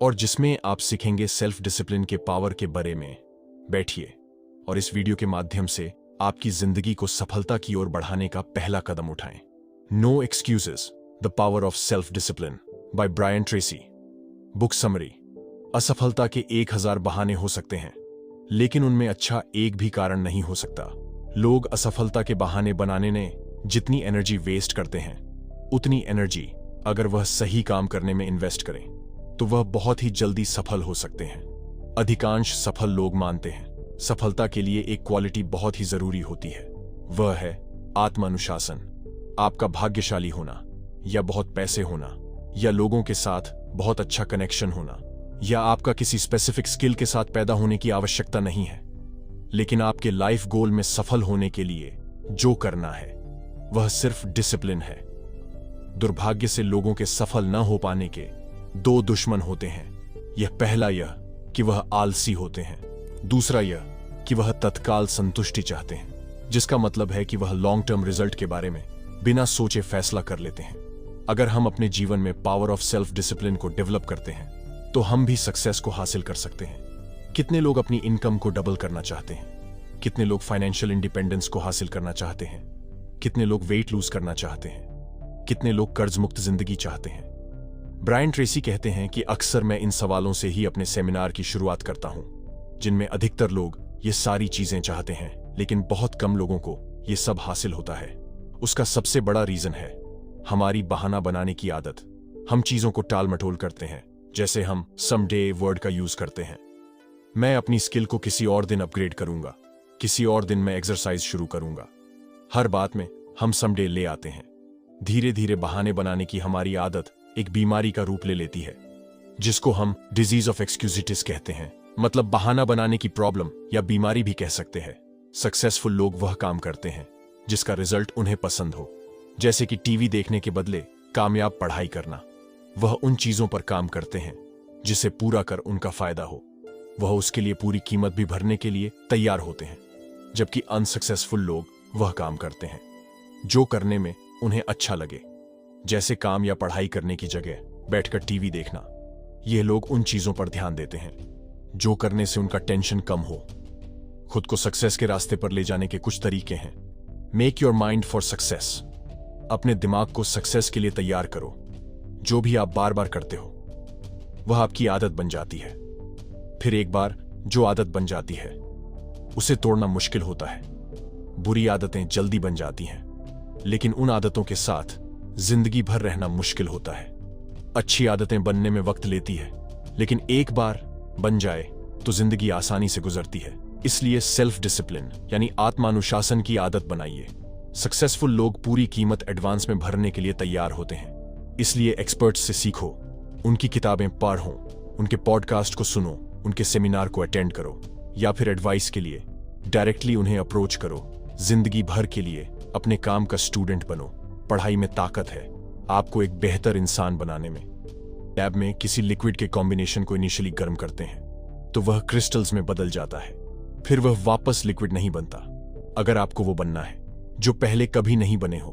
और जिसमें आप सीखेंगे सेल्फ डिसिप्लिन के पावर के बारे में। बैठिए और इस वीडियो के माध्यम से आपकी जिंदगी को सफलता की ओर बढ़ाने का पहला कदम उठाएं। No excuses, the power of self discipline by Brian Tracy. Book summary. असफलता के 1000 बहाने हो सकते हैं, लेकिन उनमें अच्छा एक भी कारण नहीं हो सकता। लोग असफलता के बहाने बनाने में जितनी एनर्जी वेस्ट करते हैं, उतनी एनर्जी अगर वह सही काम करने में इन्वेस्ट करें तो वह बहुत ही जल्दी सफल हो सकते हैं। अधिकांश सफल लोग मानते हैं सफलता के लिए एक क्वालिटी बहुत ही जरूरी होती है, वह है आत्मानुशासन। आपका भाग्यशाली होना, या बहुत पैसे होना, या लोगों के साथ बहुत अच्छा कनेक्शन होना, या आपका किसी स्पेसिफिक स्किल के साथ पैदा होने की आवश्यकता नहीं है। लेकिन आपके लाइफ गोल में सफल होने के लिए जो करना है वह सिर्फ डिसिप्लिन है। दुर्भाग्य से लोगों के सफल न हो पाने के 2 दुश्मन होते हैं। पहला यह कि वह आलसी होते हैं, दूसरा यह कि वह तत्काल संतुष्टि चाहते हैं, जिसका मतलब है कि वह लॉन्ग टर्म रिजल्ट के बारे में बिना सोचे फैसला कर लेते हैं। अगर हम अपने जीवन में पावर ऑफ सेल्फ डिसिप्लिन को डेवलप करते हैं तो हम भी सक्सेस को हासिल कर सकते हैं। कितने लोग अपनी इनकम को डबल करना चाहते हैं? कितने लोग फाइनेंशियल इंडिपेंडेंस को हासिल करना चाहते हैं? कितने लोग वेट लूज करना चाहते हैं? कितने लोग कर्ज मुक्त जिंदगी चाहते हैं? ब्रायन ट्रेसी कहते हैं कि अक्सर मैं इन सवालों से ही अपने सेमिनार की शुरुआत करता हूं, जिनमें अधिकतर लोग ये सारी चीजें चाहते हैं, लेकिन बहुत कम लोगों को ये सब हासिल होता है। उसका सबसे बड़ा रीजन है हमारी बहाना बनाने की आदत। हम चीजों को टाल मटोल करते हैं, जैसे हम समडे वर्ड का यूज करते हैं। मैं अपनी स्किल को किसी और दिन अपग्रेड करूंगा, किसी और दिन मैं एक्सरसाइज शुरू करूंगा। हर बात में हम समडे ले आते हैं। धीरे धीरे बहाने बनाने की हमारी आदत एक बीमारी का रूप ले लेती है, जिसको हम डिजीज ऑफ एक्सक्यूजिटिस कहते हैं। मतलब बहाना बनाने की प्रॉब्लम या बीमारी भी कह सकते हैं। सक्सेसफुल लोग वह काम करते हैं जिसका रिजल्ट उन्हें पसंद हो, जैसे कि टीवी देखने के बदले कामयाब पढ़ाई करना। वह उन चीजों पर काम करते हैं जिसे पूरा कर उनका फायदा हो। वह उसके लिए पूरी कीमत भी भरने के लिए तैयार होते हैं। जबकि अनसक्सेसफुल लोग वह काम करते हैं जो करने में उन्हें अच्छा लगे, जैसे काम या पढ़ाई करने की जगह बैठकर टीवी देखना। यह लोग उन चीजों पर ध्यान देते हैं जो करने से उनका टेंशन कम हो। खुद को सक्सेस के रास्ते पर ले जाने के कुछ तरीके हैं। Make your mind for success. अपने दिमाग को सक्सेस के लिए तैयार करो। जो भी आप बार बार करते हो वह आपकी आदत बन जाती है। फिर एक बार जो आदत बन जाती है उसे तोड़ना मुश्किल होता है। बुरी आदतें जल्दी बन जाती हैं, लेकिन उन आदतों के साथ जिंदगी भर रहना मुश्किल होता है। अच्छी आदतें बनने में वक्त लेती है, लेकिन एक बार बन जाए तो जिंदगी आसानी से गुजरती है। इसलिए सेल्फ डिसिप्लिन यानी आत्मानुशासन की आदत बनाइए। सक्सेसफुल लोग पूरी कीमत एडवांस में भरने के लिए तैयार होते हैं। इसलिए एक्सपर्ट्स से सीखो, उनकी किताबें पढ़ो, उनके पॉडकास्ट को सुनो, उनके सेमिनार को अटेंड करो, या फिर एडवाइस के लिए डायरेक्टली उन्हें अप्रोच करो। जिंदगी भर के लिए अपने काम का स्टूडेंट बनो। पढ़ाई में ताकत है आपको एक बेहतर इंसान बनाने में। लैब में किसी लिक्विड के कॉम्बिनेशन को इनिशियली गर्म करते हैं तो वह क्रिस्टल्स में बदल जाता है, फिर वह वापस लिक्विड नहीं बनता। अगर आपको वो बनना है जो पहले कभी नहीं बने हो,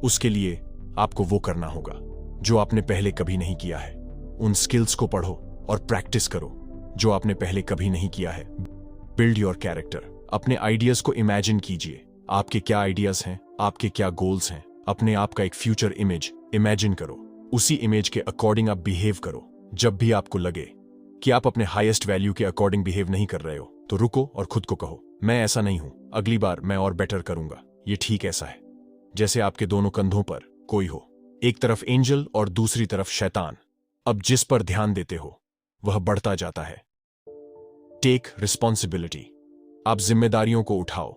उसके लिए आपको वो करना होगा जो आपने पहले कभी नहीं किया है। उन स्किल्स को पढ़ो और प्रैक्टिस करो जो आपने पहले कभी नहीं किया है। Build your character. अपने आइडियाज को इमेजिन कीजिए। आपके क्या आइडियाज हैं, आपके क्या गोल्स हैं। अपने आप का एक फ्यूचर इमेज इमेजिन करो। उसी इमेज के अकॉर्डिंग आप बिहेव करो। जब भी आपको लगे कि आप अपने हाईएस्ट वैल्यू के अकॉर्डिंग बिहेव नहीं कर रहे हो तो रुको और खुद को कहो, मैं ऐसा नहीं हूं, अगली बार मैं और बेटर करूंगा। ये ठीक ऐसा है जैसे आपके दोनों कंधों पर कोई हो, एक तरफ एंजल और दूसरी तरफ शैतान। अब जिस पर ध्यान देते हो वह बढ़ता जाता है। Take responsibility. आप जिम्मेदारियों को उठाओ।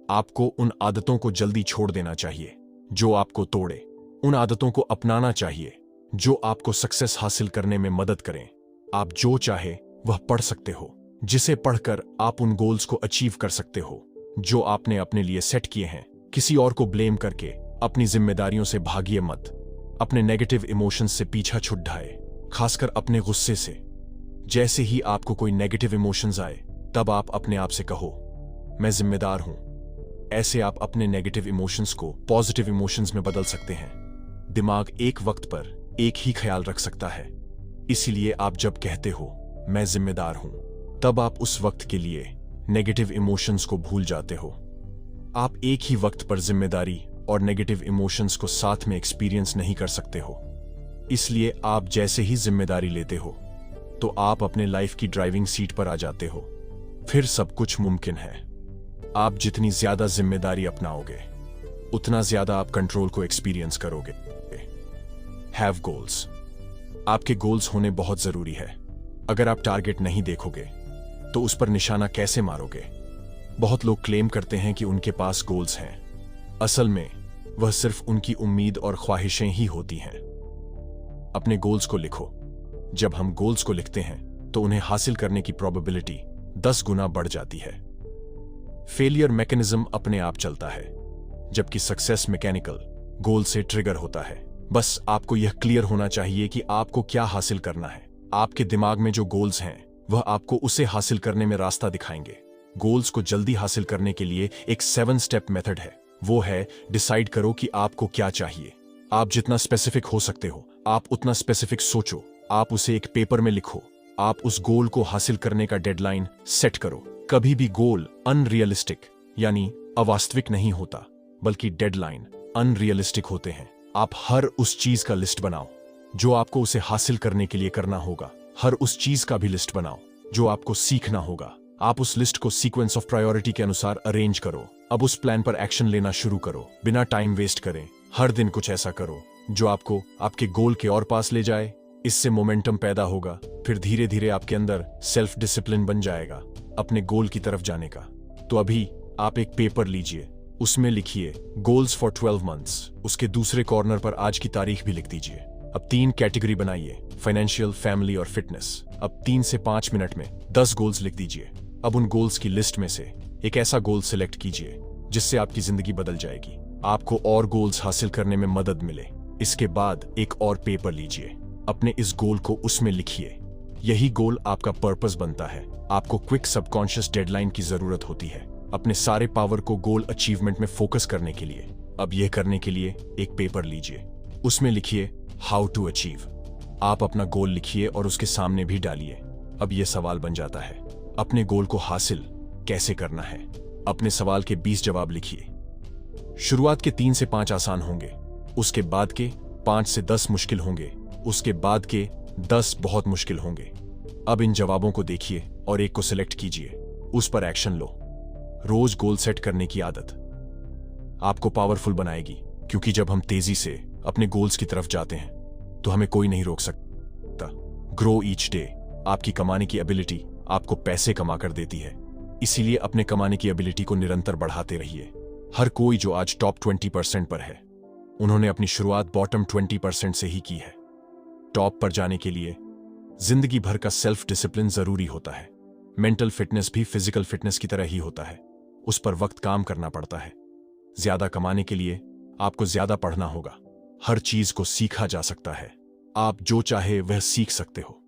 आपको उन आदतों को जल्दी छोड़ देना चाहिए जो आपको तोड़े। उन आदतों को अपनाना चाहिए जो आपको सक्सेस हासिल करने में मदद करें। आप जो चाहे वह पढ़ सकते हो, जिसे पढ़कर आप उन गोल्स को अचीव कर सकते हो जो आपने अपने लिए सेट किए हैं। किसी और को ब्लेम करके अपनी जिम्मेदारियों से भागिए मत। अपने नेगेटिव इमोशंस से पीछा छुड़ाए, खासकर अपने गुस्से से। जैसे ही आपको कोई नेगेटिव इमोशंस आए तब आप अपने आप से कहो, मैं जिम्मेदार हूं। ऐसे आप अपने नेगेटिव इमोशंस को पॉजिटिव इमोशंस में बदल सकते हैं। दिमाग एक वक्त पर एक ही ख्याल रख सकता है, इसीलिए आप जब कहते हो मैं जिम्मेदार हूं, तब आप उस वक्त के लिए नेगेटिव इमोशंस को भूल जाते हो। आप एक ही वक्त पर जिम्मेदारी और नेगेटिव इमोशंस को साथ में एक्सपीरियंस नहीं कर सकते हो। इसलिए आप जैसे ही जिम्मेदारी लेते हो तो आप अपने लाइफ की ड्राइविंग सीट पर आ जाते हो। फिर सब कुछ मुमकिन है। आप जितनी ज्यादा जिम्मेदारी अपनाओगे उतना ज्यादा आप कंट्रोल को एक्सपीरियंस करोगे। Have goals. आपके गोल्स होने बहुत जरूरी है। अगर आप टारगेट नहीं देखोगे तो उस पर निशाना कैसे मारोगे? बहुत लोग क्लेम करते हैं कि उनके पास गोल्स हैं। असल में वह सिर्फ उनकी उम्मीद और ख्वाहिशें ही होती हैं। अपने गोल्स को लिखो। जब हम गोल्स को लिखते हैं तो उन्हें हासिल करने की प्रोबेबिलिटी 10 गुना बढ़ जाती है। फेलियर मैकेनिज्म अपने आप चलता है, जबकि सक्सेस मैकेनिकल गोल से ट्रिगर होता है। बस आपको यह क्लियर होना चाहिए कि आपको क्या हासिल करना है। आपके दिमाग में जो गोल्स हैं वह आपको उसे हासिल करने में रास्ता दिखाएंगे। गोल्स को जल्दी हासिल करने के लिए एक 7 स्टेप मेथड है। वो है, डिसाइड करो कि आपको क्या चाहिए। आप जितना स्पेसिफिक हो सकते हो आप उतना स्पेसिफिक सोचो। आप उसे एक पेपर में लिखो। आप उस गोल को हासिल करने का डेडलाइन सेट करो। कभी भी गोल अनरियलिस्टिक यानी अवास्तविक नहीं होता, बल्कि डेडलाइन अनरियलिस्टिक होते हैं। आप हर उस चीज का लिस्ट बनाओ जो आपको उसे हासिल करने के लिए करना होगा। हर उस चीज का भी लिस्ट बनाओ जो आपको सीखना होगा। आप उस लिस्ट को सीक्वेंस ऑफ प्रायोरिटी के अनुसार अरेंज करो। अब उस प्लान पर एक्शन लेना शुरू करो, बिना टाइम वेस्ट करें। हर दिन कुछ ऐसा करो जो आपको आपके गोल के और पास ले जाए। इससे मोमेंटम पैदा होगा। फिर धीरे धीरे आपके अंदर सेल्फ डिसिप्लिन बन जाएगा अपने गोल की तरफ जाने का। तो अभी आप एक पेपर लीजिए, उसमें लिखिए गोल्स फॉर 12 मंथ्स। उसके दूसरे कॉर्नर पर आज की तारीख भी लिख दीजिए। अब 3 कैटेगरी बनाइए, फाइनेंशियल, फैमिली और फिटनेस। अब 3 से 5 मिनट में 10 गोल्स लिख दीजिए। अब उन गोल्स की लिस्ट में से एक ऐसा गोल सिलेक्ट कीजिए जिससे आपकी जिंदगी बदल जाएगी, आपको और गोल्स हासिल करने में मदद मिले। इसके बाद एक और पेपर लीजिए, अपने इस गोल को उसमें लिखिए। यही गोल आपका पर्पस बनता है। आपको क्विक सबकॉन्शियस डेडलाइन की जरूरत होती है अपने सारे पावर को गोल अचीवमेंट में फोकस करने के लिए। अब यह करने के लिए एक पेपर लीजिए, उसमें लिखिए हाउ टू अचीव। आप अपना गोल लिखिए और उसके सामने भी डालिए। अब यह सवाल बन जाता है, अपने गोल को हासिल कैसे करना है? अपने सवाल के 20 जवाब लिखिए। शुरुआत के 3 से 5 आसान होंगे, उसके बाद के 5 से 10 मुश्किल होंगे, उसके बाद के 10 बहुत मुश्किल होंगे। अब इन जवाबों को देखिए और एक को सिलेक्ट कीजिए, उस पर एक्शन लो। रोज गोल सेट करने की आदत आपको पावरफुल बनाएगी, क्योंकि जब हम तेजी से अपने गोल्स की तरफ जाते हैं तो हमें कोई नहीं रोक सकता। Grow each day. आपकी कमाने की एबिलिटी आपको पैसे कमा कर देती है, इसीलिए अपने कमाने की एबिलिटी को निरंतर बढ़ाते रहिए। हर कोई जो आज टॉप 20% पर है, उन्होंने अपनी शुरुआत बॉटम 20% से ही की है। टॉप पर जाने के लिए जिंदगी भर का सेल्फ डिसिप्लिन जरूरी होता है। मेंटल फिटनेस भी फिजिकल फिटनेस की तरह ही होता है, उस पर वक्त काम करना पड़ता है। ज्यादा कमाने के लिए आपको ज्यादा पढ़ना होगा। हर चीज को सीखा जा सकता है। आप जो चाहे वह सीख सकते हो,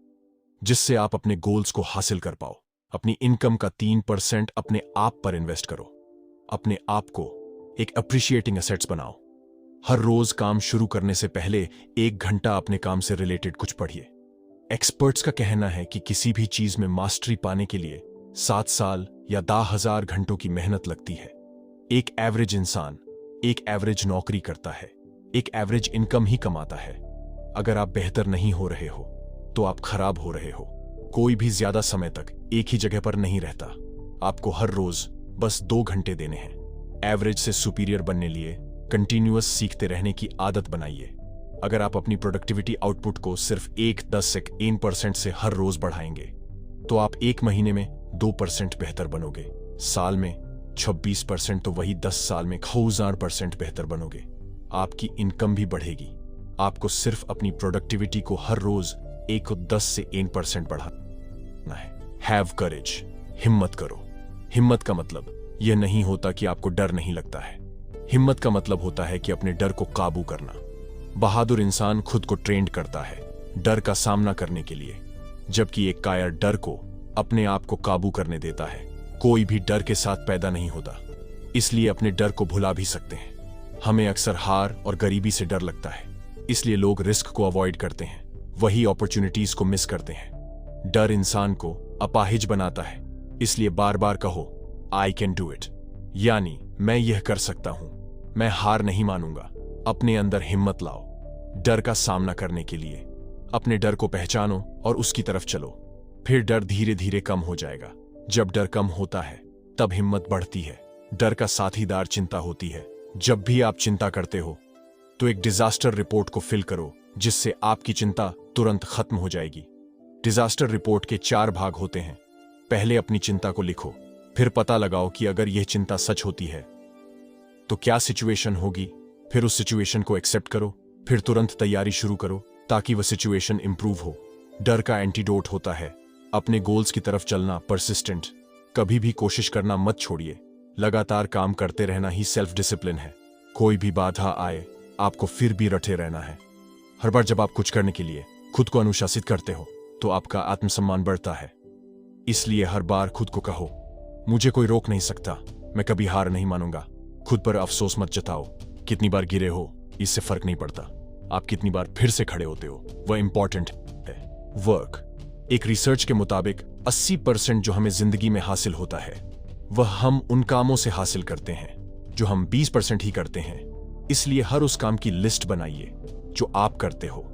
जिससे आप अपने गोल्स को हासिल कर पाओ। अपनी इनकम का 3% अपने आप पर इन्वेस्ट करो। अपने आप को एक अप्रिशिएटिंग एसेट्स बनाओ। हर रोज काम शुरू करने से पहले 1 घंटा अपने काम से रिलेटेड कुछ पढ़िए। एक्सपर्ट्स का कहना है कि किसी भी चीज में मास्टरी पाने के लिए 7 साल या 10,000 घंटों की मेहनत लगती है। एक एवरेज इंसान एक एवरेज नौकरी करता है, एक एवरेज इनकम ही कमाता है। अगर आप बेहतर नहीं हो रहे हो तो आप खराब हो रहे हो। कोई भी ज्यादा समय तक एक ही जगह पर नहीं रहता। आपको हर रोज बस 2 घंटे देने हैं। एवरेज से सुपीरियर बनने लिए कंटिन्यूअस सीखते रहने की आदत बनाइए। अगर आप अपनी प्रोडक्टिविटी आउटपुट को सिर्फ 1% से हर रोज बढ़ाएंगे तो आप 1 महीने में 2% बेहतर बनोगे। साल में 26% तो वही 10 साल में 1000% बेहतर बनोगे। आपकी इनकम भी बढ़ेगी। आपको सिर्फ अपनी प्रोडक्टिविटी को हर रोज 10 से 1% बढ़ाना है। Have courage. हिम्मत करो। हिम्मत का मतलब यह नहीं होता कि आपको डर नहीं लगता है। हिम्मत का मतलब होता है कि अपने डर को काबू करना। बहादुर इंसान खुद को ट्रेंड करता है डर का सामना करने के लिए, जबकि एक कायर डर को अपने आप को काबू करने देता है। कोई भी डर के साथ पैदा नहीं होता, इसलिए अपने डर को भुला भी सकते हैं। हमें अक्सर हार और गरीबी से डर लगता है, इसलिए लोग रिस्क को अवॉइड करते हैं। वही अपॉर्चुनिटीज को मिस करते हैं। डर इंसान को अपाहिज बनाता है, इसलिए बार बार कहो आई कैन डू इट, यानी मैं यह कर सकता हूं, मैं हार नहीं मानूंगा। अपने अंदर हिम्मत लाओ डर का सामना करने के लिए। अपने डर को पहचानो और उसकी तरफ चलो, फिर डर धीरे धीरे कम हो जाएगा। जब डर कम होता है तब हिम्मत बढ़ती है। डर का साथीदार चिंता होती है। जब भी आप चिंता करते हो तो एक डिजास्टर रिपोर्ट को फिल करो, जिससे आपकी चिंता तुरंत खत्म हो जाएगी। डिजास्टर रिपोर्ट के 4 भाग होते हैं। पहले अपनी चिंता को लिखो, फिर पता लगाओ कि अगर यह चिंता सच होती है तो क्या सिचुएशन होगी। फिर उस सिचुएशन को एक्सेप्ट करो, फिर तुरंत तैयारी शुरू करो ताकि वह सिचुएशन इंप्रूव हो। डर का एंटीडोट होता है अपने गोल्स की तरफ चलना, परसिस्टेंट। कभी भी कोशिश करना मत छोड़िए। लगातार काम करते रहना ही सेल्फ डिसिप्लिन है। कोई भी बाधा आए आपको फिर भी रटे रहना है। हर बार जब आप कुछ करने के लिए खुद को अनुशासित करते हो तो आपका आत्मसम्मान बढ़ता है। इसलिए हर बार खुद को कहो मुझे कोई रोक नहीं सकता, मैं कभी हार नहीं मानूंगा। खुद पर अफसोस मत जताओ। कितनी बार गिरे हो इससे फर्क नहीं पड़ता, आप कितनी बार फिर से खड़े होते हो वह इंपॉर्टेंट है। वर्क। एक रिसर्च के मुताबिक 80% जो हमें जिंदगी में हासिल होता है वह हम उन कामों से हासिल करते हैं जो हम 20% ही करते हैं। इसलिए हर उस काम की लिस्ट बनाइए जो आप करते हो,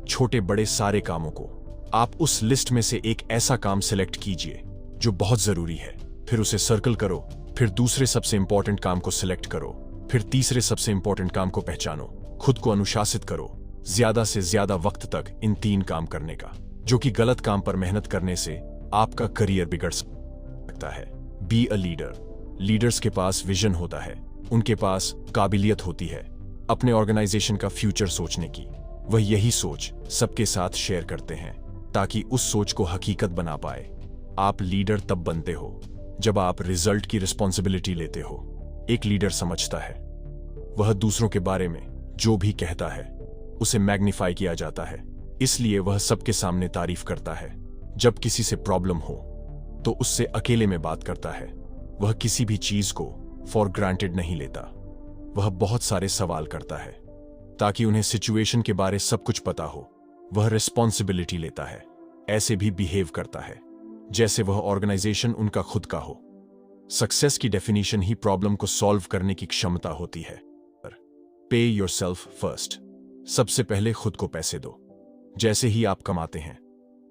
छोटे बड़े सारे कामों को। आप उस लिस्ट में से एक ऐसा काम सिलेक्ट कीजिए जो बहुत जरूरी है, फिर उसे सर्कल करो, फिर दूसरे सबसे इंपॉर्टेंट काम को सिलेक्ट करो, फिर तीसरे सबसे इंपॉर्टेंट काम को पहचानो। खुद को अनुशासित करो ज्यादा से ज्यादा वक्त तक इन 3 काम करने का, जो कि गलत काम पर मेहनत करने से आपका करियर बिगड़ सकता है। Be a leader. लीडर्स के पास विजन होता है, उनके पास काबिलियत होती है अपने ऑर्गेनाइजेशन का फ्यूचर सोचने की। वह यही सोच सबके साथ शेयर करते हैं ताकि उस सोच को हकीकत बना पाए। आप लीडर तब बनते हो जब आप रिजल्ट की रिस्पॉन्सिबिलिटी लेते हो। एक लीडर समझता है वह दूसरों के बारे में जो भी कहता है उसे मैग्नीफाई किया जाता है, इसलिए वह सबके सामने तारीफ करता है। जब किसी से प्रॉब्लम हो तो उससे अकेले में बात करता है। वह किसी भी चीज को फॉर ग्रांटेड नहीं लेता। वह बहुत सारे सवाल करता है ताकि उन्हें सिचुएशन के बारे सब कुछ पता हो। वह रिस्पॉन्सिबिलिटी लेता है, ऐसे भी बिहेव करता है जैसे वह ऑर्गेनाइजेशन उनका खुद का हो। सक्सेस की डेफिनेशन ही प्रॉब्लम को सॉल्व करने की क्षमता होती है। पे योरसेल्फ फर्स्ट। सबसे पहले खुद को पैसे दो। जैसे ही आप कमाते हैं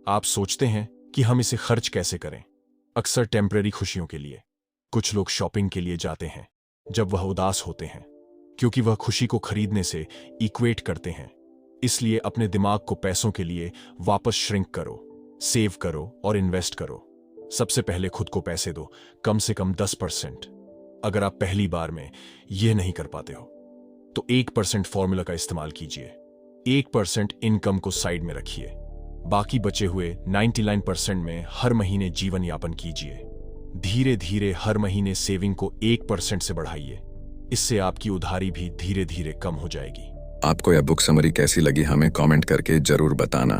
आप सोचते हैं कि हम इसे खर्च कैसे करें, अक्सर टेम्परेरी खुशियों के लिए। कुछ लोग शॉपिंग के लिए जाते हैं जब वह उदास होते हैं, क्योंकि वह खुशी को खरीदने से इक्वेट करते हैं। इसलिए अपने दिमाग को पैसों के लिए वापस श्रिंक करो, सेव करो और इन्वेस्ट करो। सबसे पहले खुद को पैसे दो, कम से कम 10%। अगर आप पहली बार में यह नहीं कर पाते हो तो 1% फॉर्मूला का इस्तेमाल कीजिए। 1% इनकम को साइड में रखिए, बाकी बचे हुए 99% में हर महीने जीवन यापन कीजिए। धीरे धीरे हर महीने सेविंग को 1% से बढ़ाइए। इससे आपकी उधारी भी धीरे धीरे कम हो जाएगी। आपको यह बुक समरी कैसी लगी हमें कमेंट करके जरूर बताना,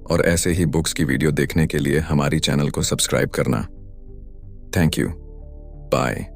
और ऐसे ही बुक्स की वीडियो देखने के लिए हमारी चैनल को सब्सक्राइब करना। Thank you. बाय।